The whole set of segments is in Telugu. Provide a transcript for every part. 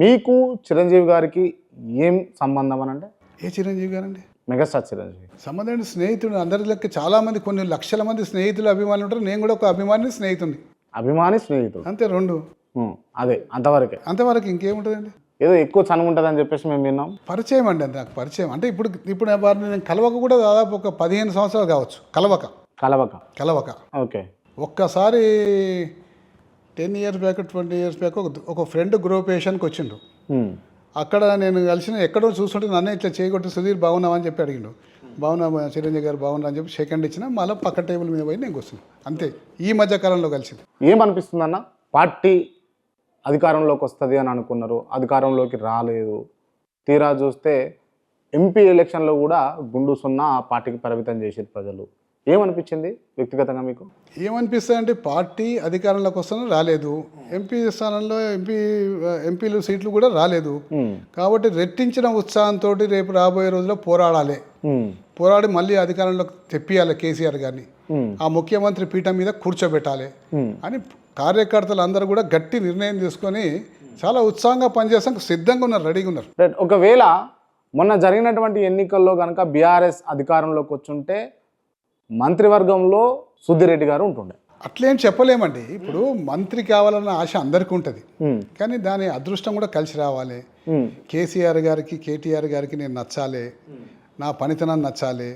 మీకు చిరంజీవి గారికి ఏం సంబంధం అని అంటే? ఏ చిరంజీవి గారండి? మెగాస్టార్ చిరంజీవి. సంబంధం అంటే స్నేహితుడు. అందరి లెక్క చాలామంది, కొన్ని లక్షల మంది స్నేహితులు, అభిమానులు ఉంటారు. నేను కూడా ఒక అభిమాని, స్నేహితుడిని. అభిమాని, స్నేహితుడు అంతే, రెండు. అదే అంతవరకే. అంతవరకు ఇంకేముంటుందండి? ఏదో ఎక్కువ చనువు ఉంటుంది అని చెప్పేసి మేము విన్నాం. పరిచయం అండి, అంతే. నాకు పరిచయం అంటే ఇప్పుడు వారిని నేను కలవక కూడా దాదాపు ఒక 15 సంవత్సరాలు కావచ్చు. కలవక ఓకే. ఒక్కసారి 10 years బ్యాక్, 20 years బ్యాక్ ఒక ఫ్రెండ్ గృహపేషన్కి వచ్చిండు. అక్కడ నేను కలిసిన, ఎక్కడో చూస్తుంటే నన్నే ఇట్లా చేయగొట్టి, సుధీర్ బాగున్నావా అని చెప్పి అడిగిండు. బాగున్నా చిరంజీవి గారు, బాగున్నా అని చెప్పి షేక్ హ్యాండ్ ఇచ్చిన. మళ్ళీ పక్క టేబుల్ మీద పోయి నేను కూర్చున్నాను. అంతే, ఈ మధ్య కాలంలో కలిసింది. ఏమనిపిస్తుంది అన్న? పార్టీ అధికారంలోకి వస్తుంది అని అనుకున్నారు, అధికారంలోకి రాలేదు. తీరా చూస్తే ఎంపీ ఎలక్షన్లో కూడా గుండు సున్నా ఆ పార్టీకి పరిమితం చేసేది ప్రజలు. ఏమనిపించింది వ్యక్తిగతంగా మీకు? ఏమనిపిస్తుంది అంటే, పార్టీ అధికారంలోకి వస్తున్నా రాలేదు, ఎంపీ స్థానంలో ఎంపీలు సీట్లు కూడా రాలేదు. కాబట్టి రెట్టించిన ఉత్సాహంతో రేపు రాబోయే రోజుల్లో పోరాడి మళ్ళీ అధికారంలోకి తెప్పియాలి కేసీఆర్ గారిని, ఆ ముఖ్యమంత్రి పీఠం మీద కూర్చోబెట్టాలి అని కార్యకర్తలు అందరూ కూడా గట్టి నిర్ణయం తీసుకొని చాలా ఉత్సాహంగా పనిచేస్తాం, సిద్ధంగా ఉన్నారు, రెడీగా ఉన్నారు. ఒకవేళ మొన్న జరిగినటువంటి ఎన్నికల్లో కనుక బీఆర్ఎస్ అధికారంలోకి వచ్చుంటే మంత్రివర్గంలో సుద్దిరెడ్డి గారు ఉంటుండే. అట్లేం చెప్పలేమండి. ఇప్పుడు మంత్రి కావాలన్న ఆశ అందరికీ ఉంటుంది, కానీ దాని అదృష్టం కూడా కలిసి రావాలి. కేసీఆర్ గారికి, కేటీఆర్ గారికి నేను నచ్చాలి, నా పనితనం నచ్చాలి,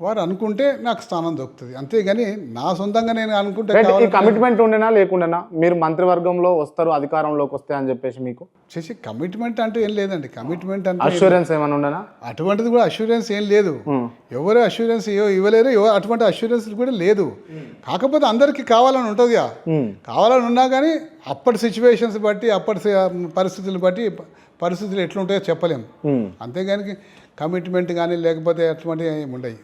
వారు అనుకుంటే నాకు స్థానం దొరుకుతుంది. అంతేగాని నా సొంతంగా నేను అనుకుంటే. కమిట్మెంట్ ఉండేనా లేకుండా మీరు మంత్రివర్గంలో వస్తారు అధికారంలోకి వస్తే అని చెప్పేసి మీకు చేసి కమిట్మెంట్ అంటే ఏం లేదండి. కమిట్మెంట్ అంటే అష్యూరెన్స్ ఏమైనా ఉండేనా? అటువంటిది కూడా అష్యూరెన్స్ ఏం లేదు. ఎవరు అష్యూరెన్స్ ఇవ్వలేరు, అటువంటి అష్యూరెన్స్ కూడా లేదు. కాకపోతే అందరికీ కావాలని ఉంటుంది, కావాలని ఉన్నా కానీ అప్పటి సిచ్యువేషన్స్ బట్టి, అప్పటి పరిస్థితులు బట్టి, పరిస్థితులు ఎట్లుంటాయో చెప్పలేము. అంతేగాని కమిట్మెంట్ కానీ లేకపోతే అటువంటివి ఏమి ఉండవు.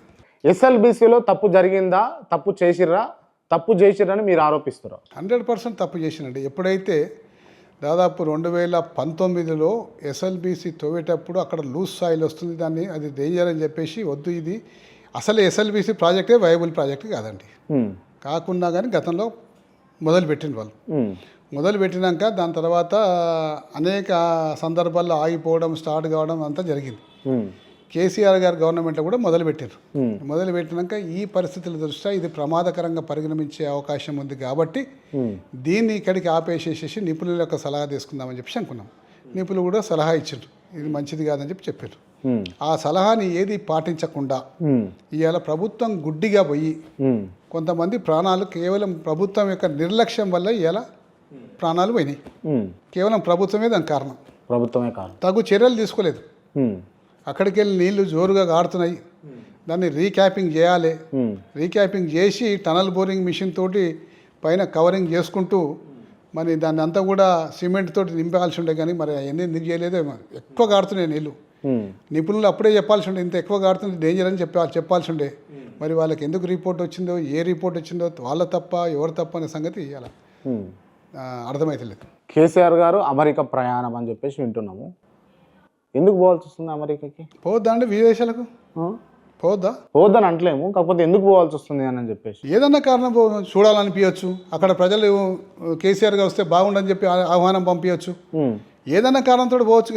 ఎస్ఎల్బీసీలో తప్పు జరిగిందా, తప్పు చేసిర్రని మీరు ఆరోపిస్తారు? 100% తప్పు చేసినండి. ఎప్పుడైతే దాదాపు 2019లో ఎస్ఎల్బీసీ తవ్వేటప్పుడు అక్కడ లూజ్ సాయిల్ వస్తుంది, దాన్ని అది డేంజర్ అని చెప్పేసి వద్దు, ఇది అసలు ఎస్ఎల్బీసీ ప్రాజెక్టే వైబుల్ ప్రాజెక్ట్ కాదండి. కాకుండా కానీ గతంలో మొదలుపెట్టిన వాళ్ళు, మొదలుపెట్టినాక దాని తర్వాత అనేక సందర్భాల్లో ఆగిపోవడం, స్టార్ట్ కావడం అంతా జరిగింది. కేసీఆర్ గారు గవర్నమెంట్లో కూడా మొదలుపెట్టారు. మొదలుపెట్టినాక ఈ పరిస్థితుల దృష్ట్యా ఇది ప్రమాదకరంగా పరిగణించే అవకాశం ఉంది కాబట్టి దీన్ని ఇక్కడికి ఆపేసేసేసి నిపుణుల యొక్క సలహా తీసుకుందామని చెప్పి అనుకున్నాం. నిపుణులు కూడా సలహా ఇచ్చారు, ఇది మంచిది కాదని చెప్పి చెప్పారు. ఆ సలహాని ఏది పాటించకుండా ఇవాళ ప్రభుత్వం గుడ్డిగా పోయి కొంతమంది ప్రాణాలు కేవలం ప్రభుత్వం యొక్క నిర్లక్ష్యం వల్ల ఇవాళ ప్రాణాలు పోయినాయి. కేవలం ప్రభుత్వమే దానికి కారణం. తగు చర్యలు తీసుకోలేదు. అక్కడికి వెళ్ళి నీళ్లు జోరుగా గారుతున్నాయి, దాన్ని రీక్యాపింగ్ చేయాలి. రీక్యాపింగ్ చేసి టనల్ బోరింగ్ మిషన్ తోటి పైన కవరింగ్ చేసుకుంటూ మరి దాన్ని అంతా కూడా సిమెంట్ తోటి నింపాల్సి ఉండే, కానీ మరి అవన్నీ ఎందుకు చేయలేదో. ఎక్కువ గారుతున్నాయి నీళ్ళు. నిపుణులు అప్పుడే చెప్పాల్సి ఉండే, ఇంత ఎక్కువ గారుతుంది డేంజర్ అని చెప్పాల్సి ఉండే. మరి వాళ్ళకి ఎందుకు రిపోర్ట్ వచ్చిందో, ఏ రిపోర్ట్ వచ్చిందో, వాళ్ళ తప్ప ఎవరు తప్ప అనే సంగతి ఇవాళ అర్థమవుతలేదు. కేసీఆర్ గారు అమెరికా ప్రయాణం అని చెప్పేసి వింటున్నాము. ఎందుకు పోవాల్సి వస్తుంది అమెరికాకి? పోవద్దా అండి, విదేశాలకు పోవద్దని అంటలేము, కాకపోతే ఎందుకు పోవాల్సి వస్తుంది అని చెప్పేసి ఏదన్నా కారణం చూడాలనిపించచ్చు. అక్కడ ప్రజలు కేసీఆర్ గారు వస్తే బాగుండని చెప్పి ఆహ్వానం పంపించచ్చు. ఏదన్నా కారణంతో పోవచ్చు.